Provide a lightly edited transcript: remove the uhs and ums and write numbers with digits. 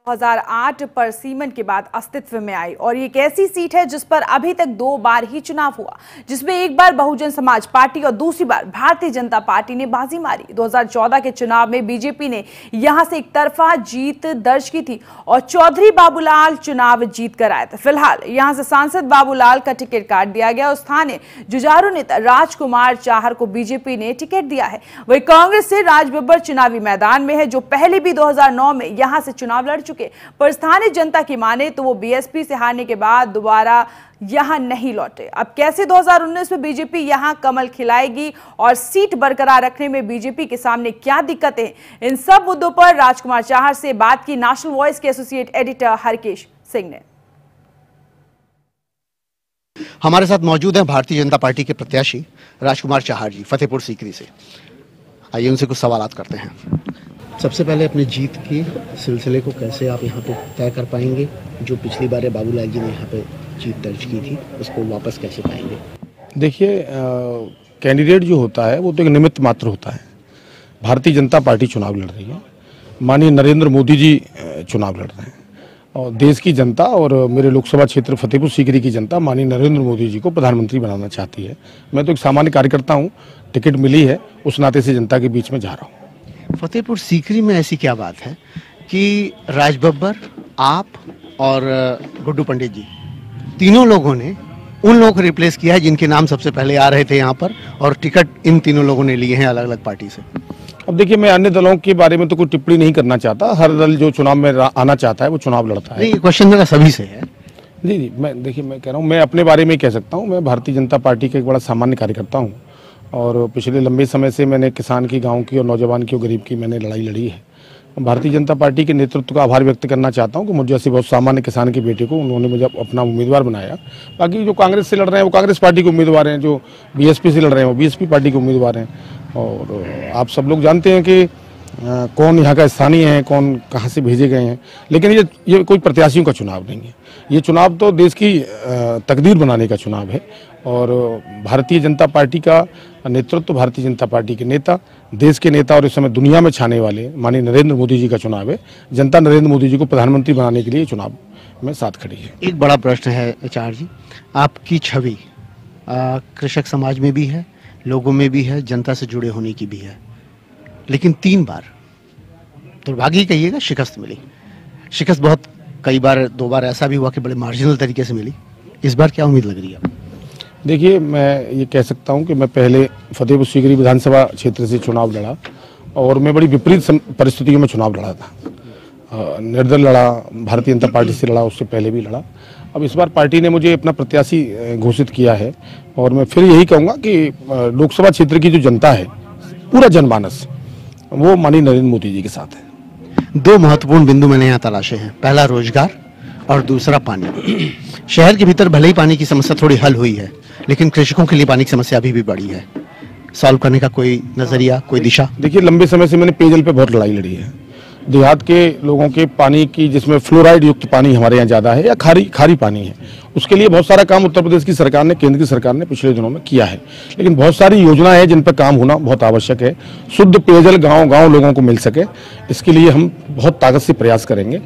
2008 पर सीमेंट के बाद अस्तित्व में आई और ये एक ऐसी सीट है जिस पर अभी तक 2 बार ही चुनाव हुआ, जिसमें एक बार बहुजन समाज पार्टी और दूसरी बार भारतीय जनता पार्टी ने बाजी मारी। 2014 के चुनाव में बीजेपी ने यहां से एक तरफा जीत दर्ज की थी और चौधरी बाबूलाल चुनाव जीत कर आए थे। फिलहाल यहां से सांसद बाबूलाल का टिकट काट दिया गया और स्थानीय जुझारू नेता राजकुमार चाहर को बीजेपी ने टिकट दिया है। वही कांग्रेस से राज बब्बर चुनावी मैदान में है, जो पहले भी 2009 में यहां से चुनाव लड़ चुके, पर स्थानीय जनता की माने तो वो बीएसपी से हारने के बाद दोबारा यहां नहीं लौटे। अब कैसे 2019 में बीजेपी यहां कमल खिलाएगी और सीट बरकरार रखने में बीजेपी के सामने क्या दिक्कतें हैं, इन सब मुद्दों पर राजकुमार चाहर से बात की नेशनल वॉइस के एसोसिएट एडिटर हरकेश सिंह ने। हमारे साथ मौजूद हैं भारतीय जनता पार्टी के प्रत्याशी राजकुमार चाहर जी, फतेहपुर सीकरी से। आइए उनसे कुछ सवालात करते हैं। सबसे पहले अपने जीत के सिलसिले को कैसे आप यहाँ पे तय कर पाएंगे? जो पिछली बार बाबूलाल जी ने यहाँ पे जीत दर्ज की थी, उसको वापस कैसे पाएंगे? देखिए, कैंडिडेट जो होता है वो तो एक निमित्त मात्र होता है। भारतीय जनता पार्टी चुनाव लड़ रही है, माननीय नरेंद्र मोदी जी चुनाव लड़ रहे हैं और देश की जनता और मेरे लोकसभा क्षेत्र फतेहपुर सीकरी की जनता माननीय नरेंद्र मोदी जी को प्रधानमंत्री बनाना चाहती है। मैं तो एक सामान्य कार्यकर्ता हूँ, टिकट मिली है, उस नाते से जनता के बीच में जा रहा हूँ। फतेहपुर सीकरी में ऐसी क्या बात है कि राज बब्बर, आप और गुड्डू पंडित जी, तीनों लोगों ने उन लोगों को रिप्लेस किया है जिनके नाम सबसे पहले आ रहे थे यहाँ पर, और टिकट इन तीनों लोगों ने लिए हैं अलग अलग पार्टी से। अब देखिए, मैं अन्य दलों के बारे में तो कोई टिप्पणी नहीं करना चाहता। हर दल जो चुनाव में आना चाहता है वो चुनाव लड़ता है। नहीं, क्वेश्चन मेरा सभी से है। जी, मैं देखिए, मैं कह रहा हूँ, मैं अपने बारे में ही कह सकता हूँ। मैं भारतीय जनता पार्टी का एक बड़ा सामान्य कार्यकर्ता हूँ और पिछले लंबे समय से मैंने किसान की, गांव की और नौजवान की और गरीब की मैंने लड़ाई लड़ी है। भारतीय जनता पार्टी के नेतृत्व का आभार व्यक्त करना चाहता हूं कि मुझे जैसे बहुत सामान्य किसान के बेटे को उन्होंने मुझे अपना उम्मीदवार बनाया। बाकी जो कांग्रेस से लड़ रहे हैं वो कांग्रेस पार्टी के उम्मीदवार हैं, जो बीएसपी से लड़ रहे हैं वो बीएसपी पार्टी के उम्मीदवार हैं। और आप सब लोग जानते हैं कि कौन यहाँ का स्थानीय है, कौन कहाँ से भेजे गए हैं। लेकिन ये कोई प्रत्याशियों का चुनाव नहीं है। ये चुनाव तो देश की तकदीर बनाने का चुनाव है और भारतीय जनता पार्टी का नेतृत्व, भारतीय जनता पार्टी के नेता, देश के नेता और इस समय दुनिया में छाने वाले माननीय नरेंद्र मोदी जी का चुनाव है। जनता नरेंद्र मोदी जी को प्रधानमंत्री बनाने के लिए चुनाव में साथ खड़ी है। एक बड़ा प्रश्न है चाहर जी, आपकी छवि कृषक समाज में भी है, लोगों में भी है, जनता से जुड़े होने की भी है, लेकिन 3 बार दुर्भाग्य कहिएगा शिकस्त मिली। शिकस्त बहुत कई बार, 2 बार ऐसा भी हुआ कि बड़े मार्जिनल तरीके से मिली। इस बार क्या उम्मीद लग रही है? देखिए, मैं ये कह सकता हूं कि मैं पहले फतेहपुर सीकरी विधानसभा क्षेत्र से चुनाव लड़ा और मैं बड़ी विपरीत परिस्थितियों में चुनाव लड़ा था। निर्दल लड़ा, भारतीय जनता पार्टी से लड़ा, उससे पहले भी लड़ा। अब इस बार पार्टी ने मुझे अपना प्रत्याशी घोषित किया है और मैं फिर यही कहूँगा कि लोकसभा क्षेत्र की जो जनता है, पूरा जनमानस, वो माननीय नरेंद्र मोदी जी के साथ है। 2 महत्वपूर्ण बिंदु मैंने यहाँ तलाशे हैं, पहला रोजगार और दूसरा पानी। शहर के भीतर भले ही पानी की समस्या थोड़ी हल हुई है, लेकिन कृषकों के लिए पानी की समस्या अभी भी बड़ी है। सॉल्व करने का कोई नजरिया, कोई दिशा? देखिए, लंबे समय से मैंने पेयजल पे बहुत लड़ाई लड़ी है। देहात के लोगों के पानी की, जिसमें फ्लोराइड युक्त पानी हमारे यहाँ ज़्यादा है या खारी पानी है, उसके लिए बहुत सारा काम उत्तर प्रदेश की सरकार ने, केंद्र की सरकार ने पिछले दिनों में किया है। लेकिन बहुत सारी योजनाएं हैं जिन पर काम होना बहुत आवश्यक है। शुद्ध पेयजल गांव-गांव लोगों को मिल सके, इसके लिए हम बहुत ताकत से प्रयास करेंगे।